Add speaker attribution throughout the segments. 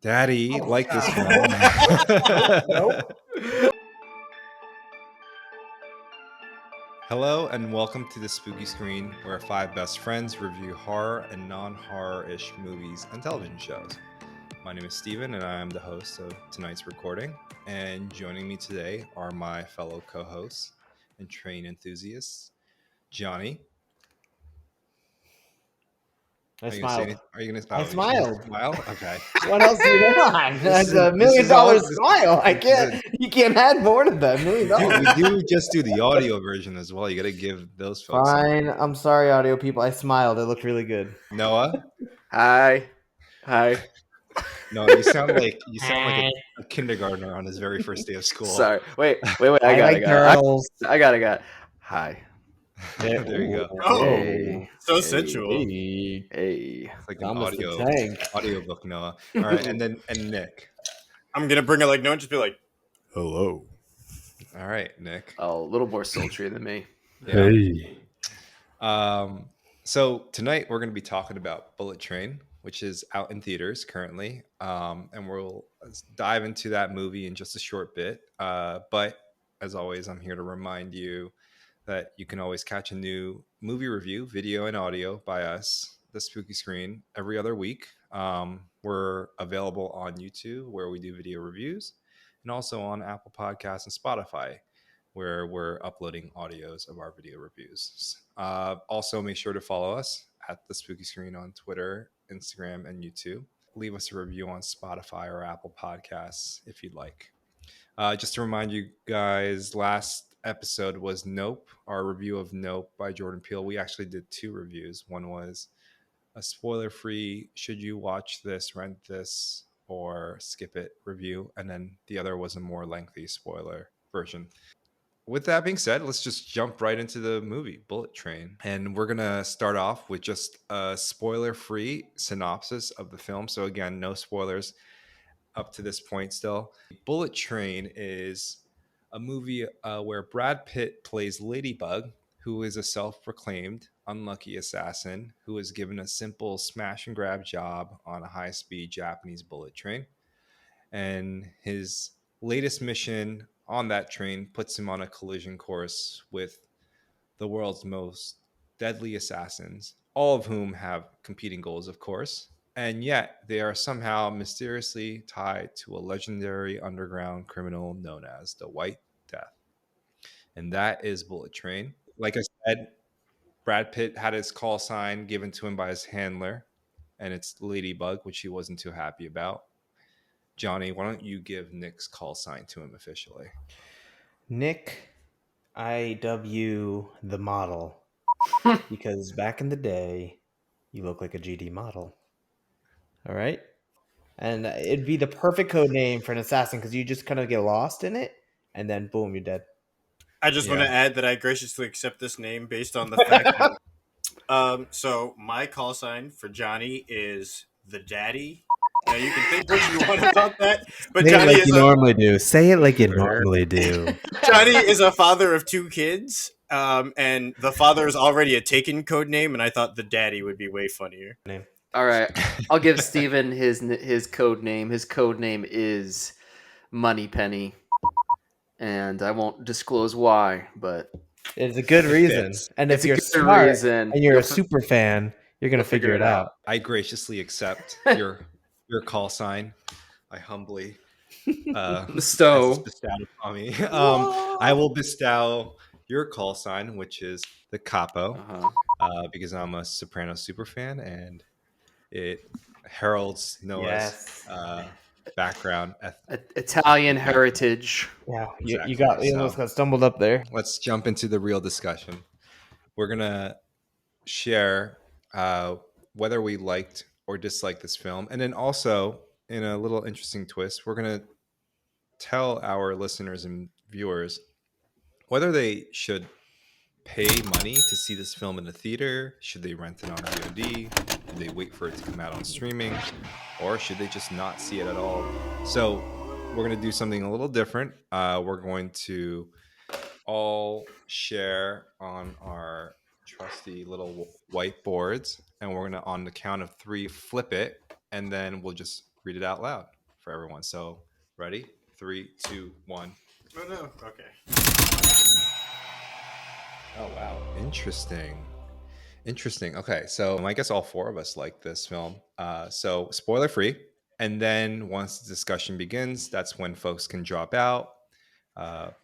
Speaker 1: Daddy, like this film.
Speaker 2: Nope.
Speaker 1: Hello and welcome to the Spooky Screen, where five best friends review horror and non-horror-ish movies and television shows. My name is Steven and I am the host of tonight's recording. And joining me today are my fellow co-hosts and train enthusiasts, Jonny.
Speaker 2: I smiled.
Speaker 1: Are you gonna
Speaker 2: I
Speaker 1: smile?
Speaker 2: smiled.
Speaker 1: Smile? Okay.
Speaker 2: What else do you want? That's
Speaker 1: is-
Speaker 2: a $1
Speaker 1: this
Speaker 2: million
Speaker 1: is all-
Speaker 2: smile. I
Speaker 1: this is
Speaker 2: can't. You can't add more to that $1 million.
Speaker 1: Dude, we do just do the audio version as well. You got to give those folks some.
Speaker 2: Fine. I'm sorry, audio people. I smiled. It looked really good.
Speaker 1: Noah.
Speaker 3: Hi.
Speaker 1: No, you sound like a kindergartner on his very first day of school.
Speaker 3: Sorry. Wait. I
Speaker 2: like girls.
Speaker 3: got it. Hi.
Speaker 1: There you go.
Speaker 4: Oh,
Speaker 3: Hey.
Speaker 4: so sensual.
Speaker 3: Hey.
Speaker 1: It's like an
Speaker 2: Thomas the
Speaker 1: audio
Speaker 2: Tank.
Speaker 1: book, Noah. All right, and Nick.
Speaker 4: I'm gonna bring it like no one just be like, hello.
Speaker 1: All right, Nick.
Speaker 3: Oh, a little more sultry than me.
Speaker 1: Yeah. So tonight we're going to be talking about Bullet Train, which is out in theaters currently, and we'll dive into that movie in just a short bit. But as always, I'm here to remind you that you can always catch a new movie review, video and audio by us, The Spooky Screen, every other week. We're available on YouTube, where we do video reviews, and also on Apple Podcasts and Spotify, where we're uploading audios of our video reviews. Also, make sure to follow us at The Spooky Screen on Twitter, Instagram, and YouTube. Leave us a review on Spotify or Apple Podcasts if you'd like. Just to remind you guys, last episode was Nope, our review of Nope by Jordan Peele. We actually did two reviews. One was a spoiler-free, should you watch this, rent this, or skip it review. And then the other was a more lengthy spoiler version. With that being said, let's just jump right into the movie, Bullet Train. And we're going to start off with just a spoiler-free synopsis of the film. So again, no spoilers up to this point still. Bullet Train is a movie where Brad Pitt plays Ladybug, who is a self-proclaimed unlucky assassin who is given a simple smash and grab job on a high-speed Japanese bullet train. And his latest mission on that train puts him on a collision course with the world's most deadly assassins, all of whom have competing goals, of course. And yet they are somehow mysteriously tied to a legendary underground criminal known as the White Death. And that is Bullet Train. Like I said, Brad Pitt had his call sign given to him by his handler, and it's Ladybug, which he wasn't too happy about. Jonny, why don't you give Nick's call sign to him officially?
Speaker 2: Nick, IW the model. Because back in the day, you look like a GD model. All right? And it'd be the perfect code name for an assassin because you just kind of get lost in it, and then boom, you're dead.
Speaker 4: I just want to add that I graciously accept this name based on the fact that so my call sign for Johnny is the daddy. Now you can think what you want about that, but
Speaker 2: Say
Speaker 4: Johnny
Speaker 2: it like
Speaker 4: is
Speaker 2: you normally do. Say it like you normally do.
Speaker 4: Johnny is a father of two kids, and the father is already a taken code name, and I thought the daddy would be way funnier.
Speaker 3: All right. I'll give Steven his code name. His code name is Moneypenny. And I won't disclose why, but
Speaker 2: It's a good reason. And if
Speaker 3: it's a
Speaker 2: you're
Speaker 3: good
Speaker 2: smart
Speaker 3: reason.
Speaker 2: and you're a super fan, you're going to figure it out.
Speaker 1: I graciously accept your call sign. I humbly
Speaker 3: Bestow.
Speaker 1: as it's bestowed upon me. I will bestow your call sign, which is the capo, because I'm a Soprano super fan, and it heralds Noah's background.
Speaker 3: Italian heritage.
Speaker 2: Yeah,
Speaker 1: Exactly.
Speaker 2: you almost got stumbled up there.
Speaker 1: Let's jump into the real discussion. We're gonna share whether we liked or disliked this film, and then also, in a little interesting twist, we're gonna tell our listeners and viewers whether they should pay money to see this film in the theater. Should they rent it on VOD? Should they wait for it to come out on streaming? Or should they just not see it at all? So we're going to do something a little different. We're going to all share on our trusty little whiteboards, and we're going to, on the count of 3, flip it, and then we'll just read it out loud for everyone. So, ready? 3, 2, 1.
Speaker 4: Oh no. Okay.
Speaker 1: Oh wow, interesting. Interesting. Okay, so I guess all four of us like this film. So spoiler free, and then once the discussion begins, that's when folks can drop out,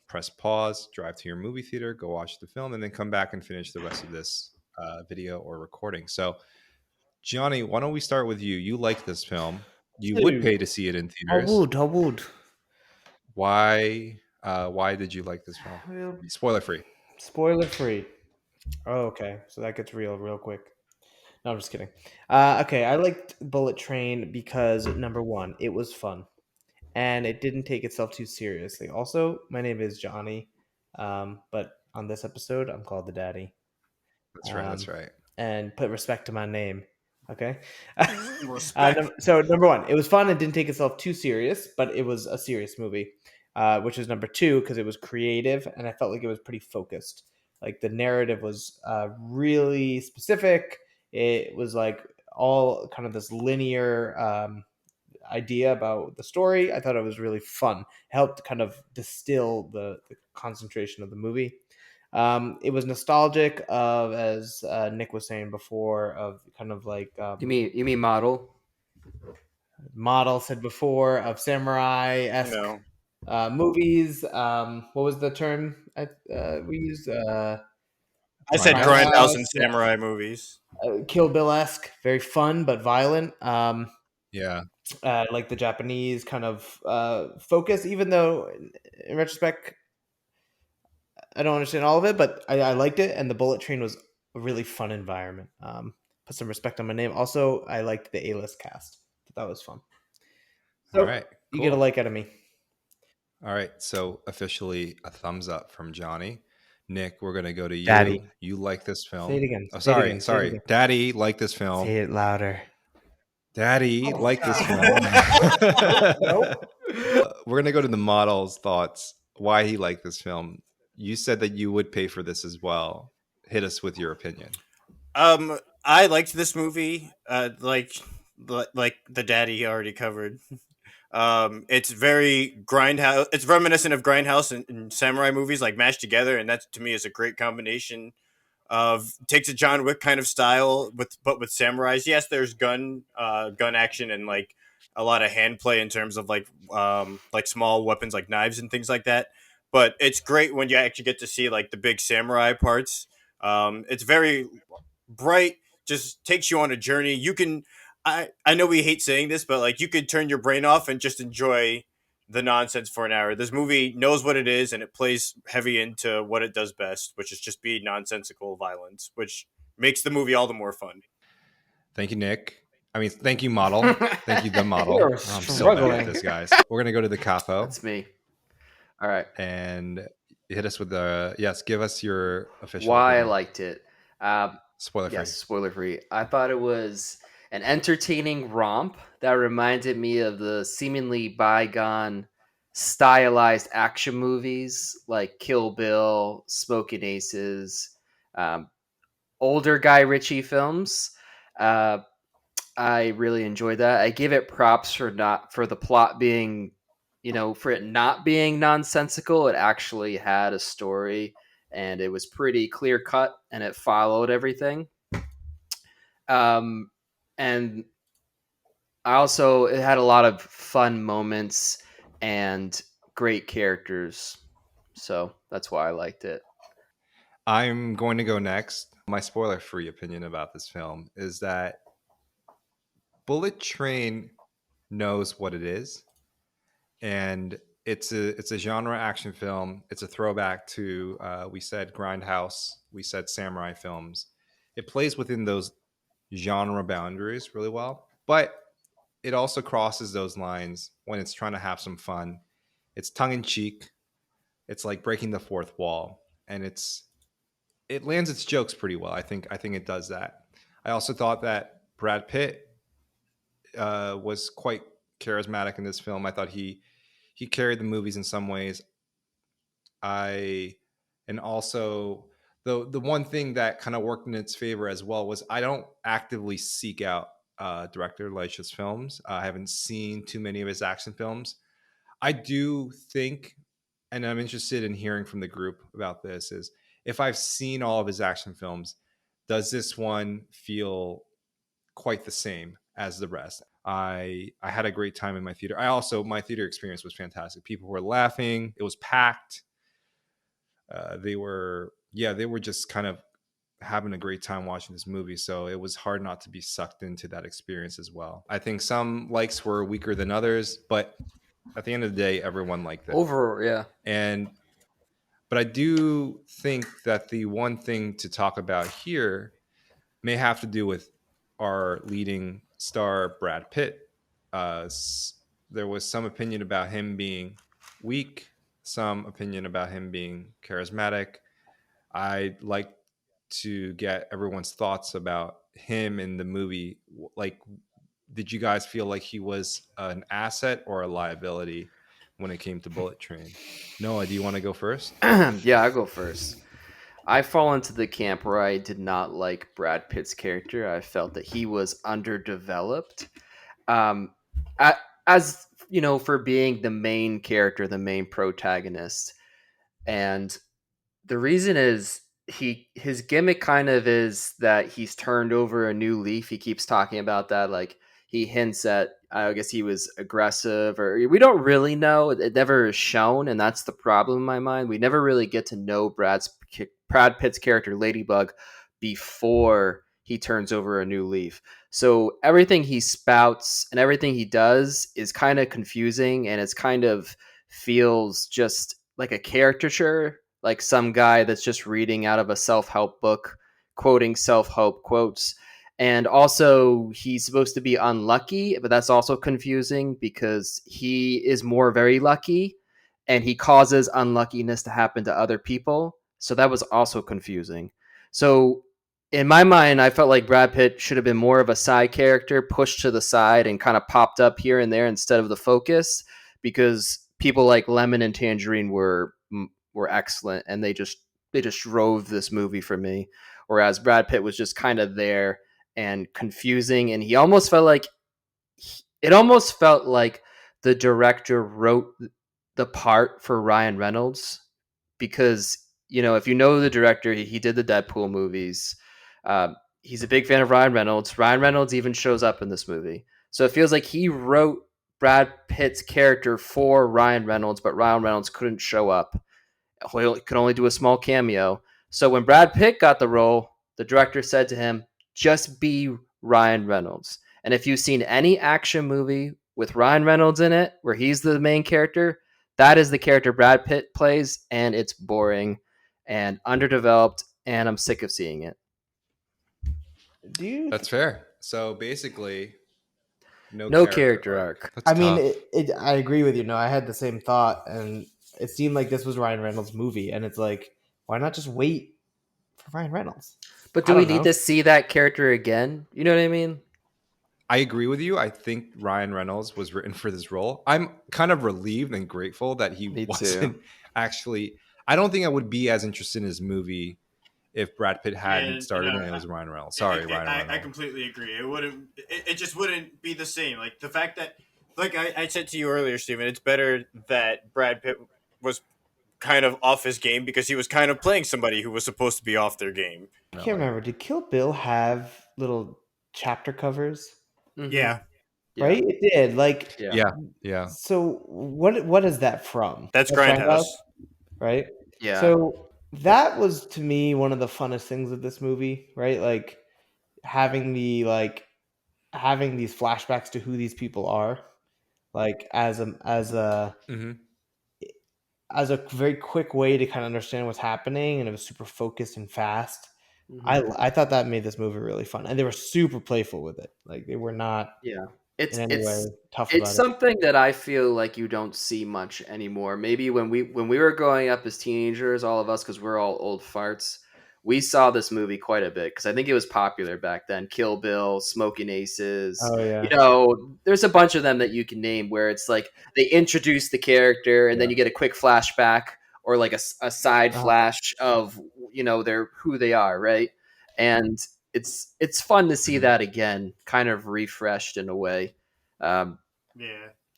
Speaker 1: press pause, drive to your movie theater, go watch the film, and then come back and finish the rest of this video or recording. So, Johnny, why don't we start with you? You like this film. You would
Speaker 2: Dude,
Speaker 1: pay to see it in
Speaker 2: I
Speaker 1: theaters.
Speaker 2: would, I would.
Speaker 1: Why? Why did you like this film?
Speaker 2: Well,
Speaker 1: Spoiler free.
Speaker 2: spoiler free. Oh, okay. So that gets real quick. No, I'm just kidding. Okay, I liked Bullet Train because number one, it was fun, and it didn't take itself too seriously. Also, my name is Johnny, but on this episode, I'm called the Daddy.
Speaker 1: That's right. That's
Speaker 2: Um,
Speaker 1: right.
Speaker 2: and put respect to my name. Okay.
Speaker 4: Respect.
Speaker 2: So number one, it was fun and didn't take itself too serious, but it was a serious movie. Which is number two because it was creative and I felt like it was pretty focused. Like the narrative was really specific. It was like all kind of this linear idea about the story. I thought it was really fun. It helped kind of distill the concentration of the movie. It was nostalgic of, as Nick was saying before, of kind of like
Speaker 3: You mean model?
Speaker 2: model said before of samurai
Speaker 4: You
Speaker 2: esque
Speaker 4: know,
Speaker 2: movies. What was the term we used?
Speaker 4: I said grindhouse and
Speaker 1: Grindhouse.
Speaker 2: Yeah.
Speaker 4: samurai movies.
Speaker 2: Kill Bill esque, very fun but violent.
Speaker 1: Yeah.
Speaker 2: Like the Japanese kind of focus, even though in retrospect I don't understand all of it, but I liked it, and the Bullet Train was a really fun environment. Put some respect on my name. Also, I liked the A-list cast. That was fun.
Speaker 1: All
Speaker 2: So
Speaker 1: right.
Speaker 2: you get a
Speaker 1: Cool.
Speaker 2: like out of me.
Speaker 1: All right. So officially a thumbs up from Johnny. Nick, we're gonna go to
Speaker 2: Daddy.
Speaker 1: you. You like this
Speaker 2: Say it
Speaker 1: film.
Speaker 2: again.
Speaker 1: Oh,
Speaker 2: Say it
Speaker 1: sorry,
Speaker 2: again. Say it
Speaker 1: sorry.
Speaker 2: again.
Speaker 1: Daddy, like this
Speaker 2: Say
Speaker 1: film.
Speaker 2: it louder.
Speaker 1: Daddy,
Speaker 4: Oh
Speaker 1: like this film.
Speaker 4: God.
Speaker 2: Nope.
Speaker 1: We're gonna go to the model's thoughts. Why he liked this film. You said that you would pay for this as well. Hit us with your opinion.
Speaker 4: I liked this movie. Like the daddy already covered. It's very grindhouse. It's reminiscent of grindhouse and samurai movies, like mashed together, and that to me is a great combination of takes a John Wick kind of style with samurais. Yes, there's gun action and like a lot of hand play in terms of like small weapons like knives and things like that. But it's great when you actually get to see like the big samurai parts. It's very bright, just takes you on a journey. You can I know we hate saying this, but like you could turn your brain off and just enjoy the nonsense for an hour. This movie knows what it is and it plays heavy into what it does best, which is just be nonsensical violence, which makes the movie all the more fun.
Speaker 1: Thank you, Nick. I mean, thank you, model. Thank you, the model.
Speaker 2: You're
Speaker 1: I'm so bad at
Speaker 2: struggling.
Speaker 1: this, guys. We're gonna go to the capo
Speaker 3: That's me. All right.
Speaker 1: and hit us with the yes. Give us your official
Speaker 3: Why I
Speaker 1: opinion.
Speaker 3: liked it. Um,
Speaker 1: Spoiler free.
Speaker 3: yes, spoiler free. I thought it was an entertaining romp that reminded me of the seemingly bygone stylized action movies like Kill Bill, Smoking Aces, um, older Guy Ritchie films. Uh, I really enjoyed that. I give it props for the plot being, for it not being nonsensical. It actually had a story and it was pretty clear cut and it followed everything. And it had a lot of fun moments and great characters. So that's why I liked it.
Speaker 1: I'm going to go next. My spoiler free opinion about this film is that Bullet Train knows what it is, and it's a genre action film. It's a throwback to we said grindhouse, we said samurai films. It plays within those genre boundaries really well, but it also crosses those lines when it's trying to have some fun. It's tongue in cheek. It's like breaking the fourth wall, and it lands its jokes pretty well. I think it does that. I also thought that Brad Pitt was quite charismatic in this film. I thought he carried the movies in some ways. I and also the one thing that kind of worked in its favor as well was I don't actively seek out director, likes his films. I haven't seen too many of his action films. I do think, and I'm interested in hearing from the group about this, is if I've seen all of his action films, does this one feel quite the same as the rest? I had a great time in my theater. My theater experience was fantastic. People were laughing. It was packed. They were just kind of having a great time watching this movie. So it was hard not to be sucked into that experience as well. I think some likes were weaker than others, but at the end of the day, everyone liked it.
Speaker 3: Overall, yeah.
Speaker 1: But I do think that the one thing to talk about here may have to do with our leading star, Brad Pitt. There was some opinion about him being weak, some opinion about him being charismatic. I'd like to get everyone's thoughts about him in the movie. Like, did you guys feel like he was an asset or a liability when it came to Bullet Train? Noah, do you want to go first?
Speaker 3: Yeah, I'll go first. I fall into the camp where I did not like Brad Pitt's character. I felt that he was underdeveloped. Um, as you know, for being the main character, the main protagonist, and the reason is his gimmick kind of is that he's turned over a new leaf. He keeps talking about that, like he hints at, I guess he was aggressive, or we don't really know. It never is shown, and that's the problem in my mind. We never really get to know Brad Pitt's character Ladybug before he turns over a new leaf. So everything he spouts and everything he does is kind of confusing, and it's kind of feels just like a caricature, like some guy that's just reading out of a self-help book, quoting self-help quotes. And also, he's supposed to be unlucky, but that's also confusing because he is more very lucky and he causes unluckiness to happen to other people. So that was also confusing. So in my mind, I felt like Brad Pitt should have been more of a side character, pushed to the side and kind of popped up here and there instead of the focus, because people like Lemon and Tangerine were excellent, and they just drove this movie for me. Whereas Brad Pitt was just kind of there and confusing, and he almost felt like it almost felt like the director wrote the part for Ryan Reynolds, because if you know the director, he did the Deadpool movies. He's a big fan of Ryan Reynolds. Ryan Reynolds even shows up in this movie, so it feels like he wrote Brad Pitt's character for Ryan Reynolds, but Ryan Reynolds couldn't show up. He could only do a small cameo. So when Brad Pitt got the role, the director said to him, just be Ryan Reynolds. And if you've seen any action movie with Ryan Reynolds in it, where he's the main character, that is the character Brad Pitt plays, and it's boring and underdeveloped, and I'm sick of seeing it.
Speaker 1: That's fair. So basically,
Speaker 3: no character arc.
Speaker 1: That's
Speaker 2: I mean,
Speaker 1: tough.
Speaker 2: I agree with you. No, I had the same thought, and it seemed like this was Ryan Reynolds' movie, and it's like, why not just wait for Ryan Reynolds?
Speaker 3: But do we need to see that character again? You know what I mean?
Speaker 1: I agree with you. I think Ryan Reynolds was written for this role. I'm kind of relieved and grateful that he wasn't actually. I don't think I would be as interested in his movie if Brad Pitt hadn't started and it was Ryan Reynolds. Sorry, Ryan Reynolds.
Speaker 4: I completely agree. It wouldn't. It just wouldn't be the same. Like the fact that, like I said to you earlier, Steven, it's better that Brad Pitt was kind of off his game because he was kind of playing somebody who was supposed to be off their game.
Speaker 2: I can't remember. Did Kill Bill have little chapter covers?
Speaker 4: Mm-hmm. Yeah.
Speaker 2: Right? It did. Like,
Speaker 1: yeah.
Speaker 2: So what is that from?
Speaker 4: That's Grindhouse.
Speaker 2: Right?
Speaker 3: Yeah.
Speaker 2: So that was, to me, one of the funnest things of this movie, right? Like having these flashbacks to who these people are, like as a very quick way to kind of understand what's happening, and it was super focused and fast. I thought that made this movie really fun, and they were super playful with it. Like they were not
Speaker 3: it's
Speaker 2: in any way tough.
Speaker 3: It's something that I feel like you don't see much anymore. Maybe when we were growing up as teenagers, all of us, because we're all old farts, we saw this movie quite a bit because I think it was popular back then. Kill Bill, Smoking Aces.
Speaker 2: Oh yeah.
Speaker 3: There's a bunch of them that you can name where it's like they introduce the character and then you get a quick flashback or like a side flash of who they are, right? And it's fun to see
Speaker 1: Mhm.
Speaker 3: that again, kind of refreshed in a way. Um,
Speaker 4: Yeah.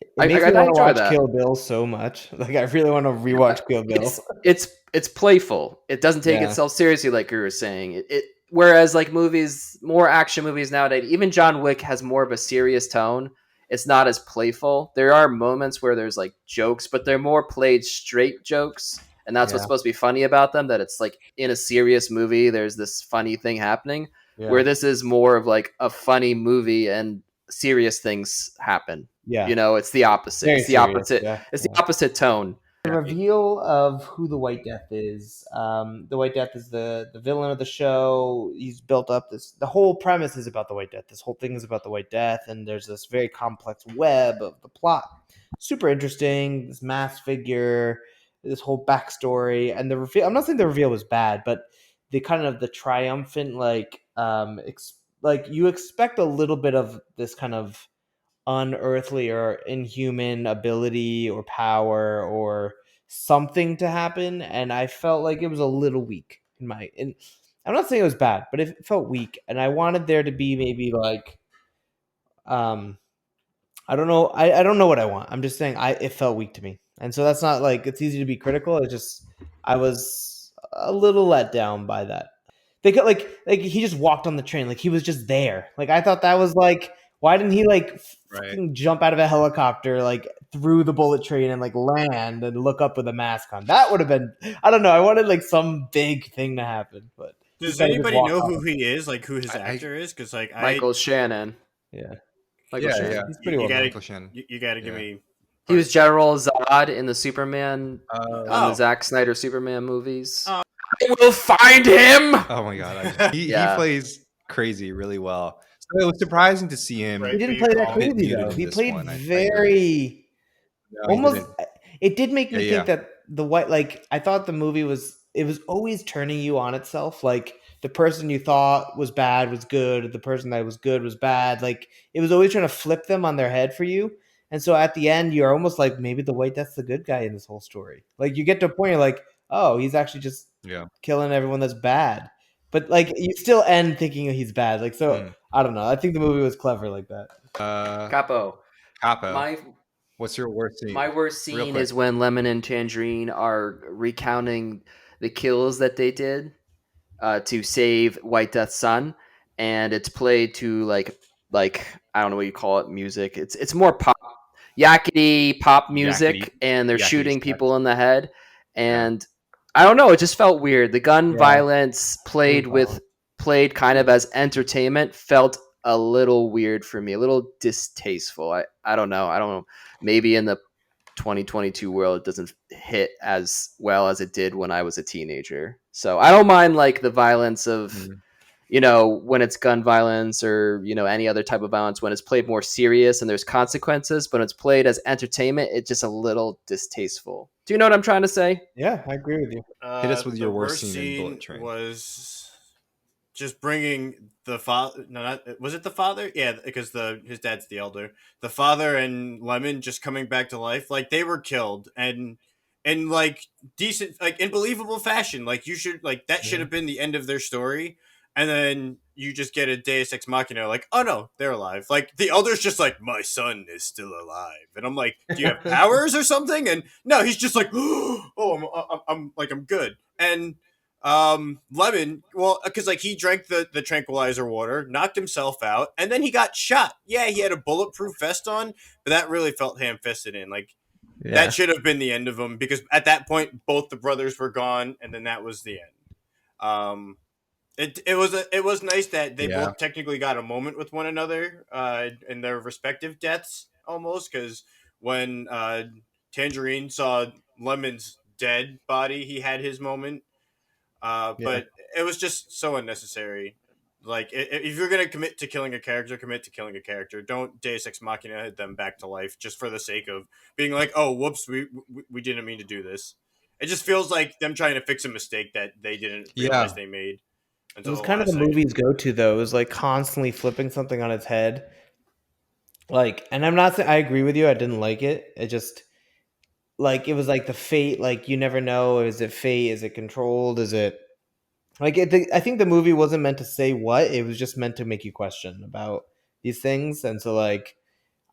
Speaker 2: It makes me
Speaker 3: I
Speaker 2: want to
Speaker 3: enjoy
Speaker 2: watch
Speaker 3: that.
Speaker 2: Kill Bill so much. Like I really want to rewatch Kill Bill.
Speaker 3: It's playful. It doesn't take
Speaker 2: Yeah.
Speaker 3: itself seriously, like you were saying. It whereas like movies, more action movies nowadays, even John Wick has more of a serious tone. It's not as playful. There are moments where there's like jokes, but they're more played straight jokes, and that's what's
Speaker 2: Yeah.
Speaker 3: supposed to be funny about them. That it's like in a serious movie, there's this funny thing happening. Where
Speaker 2: Yeah.
Speaker 3: this is more of like a funny movie and serious things happen.
Speaker 2: Yeah.
Speaker 3: You know, it's the opposite.
Speaker 2: Very
Speaker 3: It's the
Speaker 2: serious.
Speaker 3: opposite.
Speaker 2: Yeah.
Speaker 3: It's the opposite tone.
Speaker 2: The reveal of who the White Death is. The White Death is the villain of the show. He's built up this. The whole premise is about the White Death. This whole thing is about the White Death, and there's this very complex web of the plot. Super interesting. This mass figure, this whole backstory, and the reveal. I'm not saying the reveal was bad, but the kind of the triumphant like you expect a little bit of this kind of unearthly or inhuman ability or power or something to happen, and I felt like it was a little weak in my. And I'm not saying it was bad, but it felt weak, and I wanted there to be maybe like um I don't know. I don't know what I want. I'm just saying it felt weak to me, and so that's not like it's easy to be critical. It's just I was a little let down by that. They got like he just walked on the train, like he was just there. Like I thought that was like, why didn't he like
Speaker 1: Right.
Speaker 2: fucking jump out of a helicopter like through the bullet train and like land and look up with a mask on? That would have been, I don't know. I wanted like some big thing to happen, but he
Speaker 4: Does
Speaker 2: kind of just
Speaker 4: anybody
Speaker 2: walked
Speaker 4: know
Speaker 2: off.
Speaker 4: who he is? Like who his
Speaker 1: I
Speaker 4: actor is? Because like
Speaker 3: Michael Shannon.
Speaker 2: Yeah,
Speaker 3: Michael
Speaker 1: yeah, yeah.
Speaker 3: Shannon.
Speaker 2: he's pretty
Speaker 4: you
Speaker 2: well
Speaker 4: gotta
Speaker 2: known.
Speaker 1: Michael Shannon.
Speaker 4: you gotta give
Speaker 1: Yeah.
Speaker 4: me.
Speaker 3: He was General Zod in the Superman on the
Speaker 4: Oh.
Speaker 3: Zack Snyder Superman movies.
Speaker 4: Oh.
Speaker 3: I will find him.
Speaker 1: Oh my god, he
Speaker 3: Yeah.
Speaker 1: plays crazy really well. So it was surprising to see him
Speaker 4: Right.
Speaker 2: He
Speaker 4: Who
Speaker 2: didn't
Speaker 4: you
Speaker 2: play that
Speaker 4: call?
Speaker 1: a bit
Speaker 2: crazy
Speaker 1: muted
Speaker 2: though.
Speaker 1: in
Speaker 2: He
Speaker 1: this
Speaker 2: played
Speaker 1: one. I agree.
Speaker 2: very
Speaker 1: No, he
Speaker 2: almost.
Speaker 1: didn't.
Speaker 2: It did make me
Speaker 1: Yeah,
Speaker 2: think
Speaker 1: yeah.
Speaker 2: that the white, like I thought the movie was, it was always turning you on itself. Like the person you thought was bad was good, the person that was good was bad. Like it was always trying to flip them on their head for you. And so at the end, you're almost like, maybe the white death's the good guy in this whole story. Like you get to a point, you're like, oh, he's actually just
Speaker 1: Yeah.
Speaker 2: killing everyone that's bad. But like you still end thinking he's bad. Like so,
Speaker 1: Hmm.
Speaker 2: I don't know. I think the movie was clever like that.
Speaker 3: Capo.
Speaker 1: Capo.
Speaker 3: My
Speaker 1: What's your worst scene?
Speaker 3: my worst
Speaker 1: Real
Speaker 3: scene
Speaker 1: quick.
Speaker 3: is when Lemon and Tangerine are recounting the kills that they did to save White Death's son, and it's played to like I don't know what you call it, music. It's more pop, yakety pop music,
Speaker 1: Yakety.
Speaker 3: and they're
Speaker 1: Yakety
Speaker 3: shooting
Speaker 1: sax.
Speaker 3: people in the head,
Speaker 1: Yeah.
Speaker 3: and I don't know. It just felt weird. The gun
Speaker 2: Yeah.
Speaker 3: violence played
Speaker 2: violent.
Speaker 3: kind of as entertainment felt a little weird for me, a little distasteful. I don't know. I don't know. Maybe in the 2022 world it doesn't hit as well as it did when I was a teenager. So I don't mind like the violence of
Speaker 1: Mhm.
Speaker 3: you know, when it's gun violence or, you know, any other type of violence, when it's played more serious and there's consequences, but when it's played as entertainment, it's just a little distasteful. Do you know what I'm trying to say?
Speaker 2: Yeah, I agree with you.
Speaker 1: Hit us with
Speaker 4: The
Speaker 1: your worst
Speaker 4: worst
Speaker 1: scene in Bullet
Speaker 4: scene
Speaker 1: Train.
Speaker 4: was just bringing the father. No, not was it the father? Yeah, because his dad's the elder. The father and Lemon just coming back to life, like they were killed, and in like decent, like in believable fashion. Like you should like that should have been the end of their story, and then you just get a Deus Ex Machina, like, oh no, they're alive. Like the elder's just like, my son is still alive, and I'm like, do you have powers or something? And no, he's just like, oh, I'm good, and Lemon, well, because like he drank the tranquilizer water, knocked himself out, and then he got shot. Yeah, he had a bulletproof vest on, but that really felt ham-fisted in. Like that should have been the end of him, because at that point both the brothers were gone, and then that was the end. It was nice that they
Speaker 1: Yeah.
Speaker 4: both technically got a moment with one another in their respective deaths, almost, because when Tangerine saw Lemon's dead body, he had his moment. But it was just so unnecessary. Like, if you're gonna commit to killing a character, commit to killing a character. Don't Deus Ex Machina them back to life just for the sake of being like, oh, whoops, we didn't mean to do this. It just feels like them trying to fix a mistake that they didn't realize they made
Speaker 2: It
Speaker 4: until
Speaker 2: was
Speaker 4: the
Speaker 2: kind of
Speaker 4: last
Speaker 2: the
Speaker 4: second.
Speaker 2: movie's go-to though. It was like constantly flipping something on its head. Like, and I'm not saying I agree with you. I didn't like it. It just like it was like the fate. Like you never know. Is it fate? Is it controlled? Is it Like I think the movie wasn't meant to say what, it was just meant to make you question about these things. And so like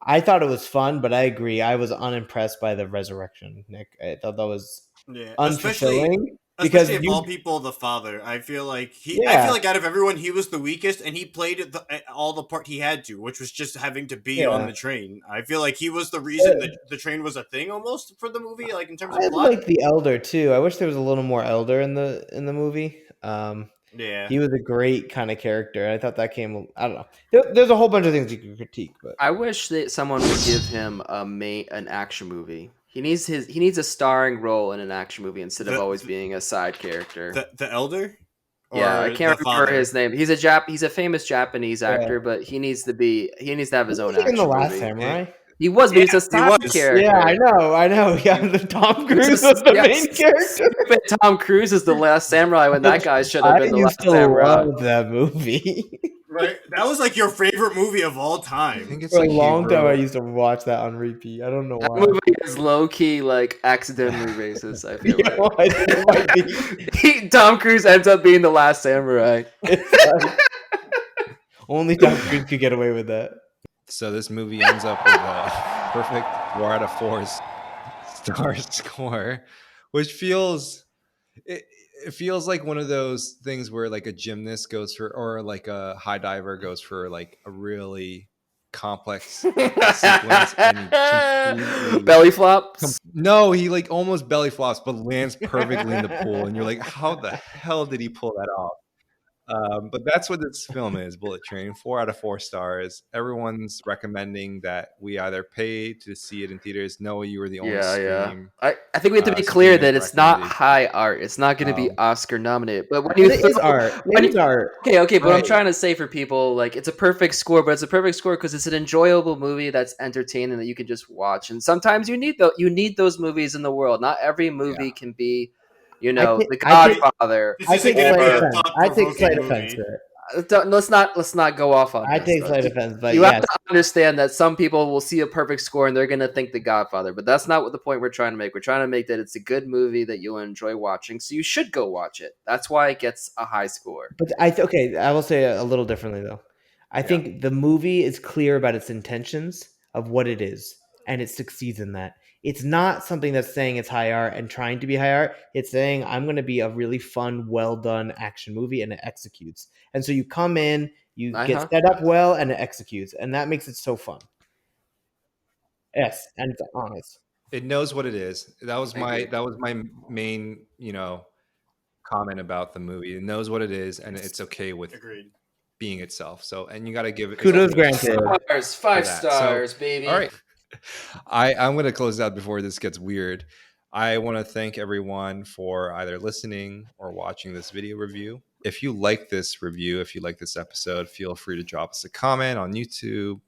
Speaker 2: I thought it was fun, but I agree. I was unimpressed by the resurrection, Nick. I thought that was
Speaker 4: Yeah,
Speaker 2: unfulfilling because
Speaker 4: especially of all
Speaker 2: you,
Speaker 4: people, the father. I feel like
Speaker 2: yeah,
Speaker 4: out of everyone, he was the weakest, and he played all the part he had to, which was just having to be on
Speaker 2: yeah.
Speaker 4: the train. I feel like he was the reason the train was a thing almost for the movie, like in terms of
Speaker 2: I
Speaker 4: plot.
Speaker 2: like the elder too. I wish there was a little more elder in the movie.
Speaker 4: Yeah,
Speaker 2: He was a great kind of character. I thought that came. I don't know. There's a whole bunch of things you could critique, but
Speaker 3: I wish that someone would give him an action movie. He needs a starring role in an action movie instead of
Speaker 4: the
Speaker 3: always being a side character.
Speaker 4: the elder
Speaker 3: Yeah, I
Speaker 4: or the
Speaker 3: can't remember
Speaker 4: father.
Speaker 3: his name. He's a famous Japanese
Speaker 2: yeah.
Speaker 3: actor, but he needs to have his own
Speaker 2: Was he in the
Speaker 3: action
Speaker 2: Last
Speaker 3: movie.
Speaker 2: Samurai?
Speaker 3: He was, but
Speaker 4: Yeah,
Speaker 3: he's a
Speaker 4: he
Speaker 3: side
Speaker 4: was.
Speaker 2: Yeah,
Speaker 3: character.
Speaker 2: I know. Yeah, the Tom
Speaker 3: He was
Speaker 2: Cruise was the
Speaker 3: yeah,
Speaker 2: main character.
Speaker 3: stupid Tom Cruise is the last samurai when that guy should have
Speaker 2: I
Speaker 3: been the
Speaker 2: used
Speaker 3: last
Speaker 2: to
Speaker 3: samurai.
Speaker 2: love that movie.
Speaker 4: Right, that was like your favorite movie of all
Speaker 1: I
Speaker 4: time.
Speaker 1: think it's
Speaker 2: For a
Speaker 1: like he
Speaker 2: long time, I
Speaker 1: wrote.
Speaker 2: used to watch that on repeat. I don't know
Speaker 3: That
Speaker 2: why.
Speaker 3: movie is low key like accidentally racist. I feel
Speaker 2: Yeah,
Speaker 3: like
Speaker 2: I think it might be.
Speaker 3: Tom Cruise ends up being the last samurai.
Speaker 2: It's like only Tom Cruise could get away with that.
Speaker 1: So this movie ends up with a perfect 4 out of 4 star score, which feels it feels like one of those things where like a gymnast goes for, or like a high diver goes for like a really complex sequence, and he completely
Speaker 3: Belly flops.
Speaker 1: no, he like almost belly flops, but lands perfectly in the pool, and you're like, how the hell did he pull that off? But that's what this film is, Bullet Train. 4 out of 4 stars. Everyone's recommending that we either pay to see it in theaters. Noah, you were the only
Speaker 3: Yeah.
Speaker 1: stream
Speaker 3: I think we have to be clear
Speaker 1: streamer
Speaker 3: that it's not
Speaker 1: recommendation.
Speaker 3: high art. It's not going to be
Speaker 1: Um,
Speaker 3: Oscar nominated. But when
Speaker 2: But
Speaker 3: you
Speaker 2: it is art. It is art.
Speaker 3: okay, but I'm
Speaker 1: Right.
Speaker 3: trying to say for people, like, it's a perfect score, but it's a perfect score because it's an enjoyable movie that's entertaining that you can just watch. And sometimes you need those movies in the world. Not every movie can be, The Godfather.
Speaker 4: This
Speaker 2: I
Speaker 4: isn't
Speaker 2: take
Speaker 4: going to be
Speaker 2: slight
Speaker 4: a
Speaker 2: offense.
Speaker 4: thought
Speaker 2: I take slight
Speaker 4: provoking
Speaker 2: offense to
Speaker 4: movie.
Speaker 2: it.
Speaker 3: Let's not go off on
Speaker 2: I
Speaker 3: this.
Speaker 2: take slight offense, but
Speaker 3: You have
Speaker 2: yes,
Speaker 3: to understand that some people will see a perfect score and they're going to think The Godfather, but that's not what the point we're trying to make. We're trying to make that it's a good movie that you'll enjoy watching, so you should go watch it. That's why it gets a high score.
Speaker 2: but okay. I will say a little differently though. I think the movie is clear about its intentions of what it is, and it succeeds in that. It's not something that's saying it's high art and trying to be high art. It's saying I'm going to be a really fun, well done action movie, and it executes. And so you come in, you get set up well, and it executes, and that makes it so fun. Yes, and it's honest.
Speaker 1: it knows what it is. That was my main, comment about the movie. It knows what it is, and it's okay with
Speaker 4: Agreed.
Speaker 1: being itself. So, and you got to give it
Speaker 2: Kudos granted.
Speaker 3: Five
Speaker 1: that.
Speaker 3: stars,
Speaker 1: So,
Speaker 3: baby.
Speaker 1: all right. I'm going to close out before this gets weird. I want to thank everyone for either listening or watching this video review. If you like this review, if you like this episode, feel free to drop us a comment on YouTube.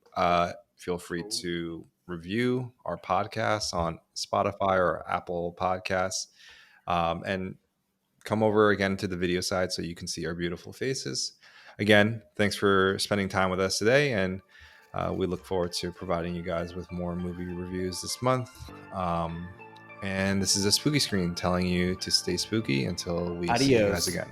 Speaker 1: Feel free to review our podcast on Spotify or Apple Podcasts. And come over again to the video side so you can see our beautiful faces. Again, thanks for spending time with us today, and we look forward to providing you guys with more movie reviews this month. And this is a spooky screen telling you to stay spooky until we see you guys
Speaker 2: Adios.
Speaker 1: again.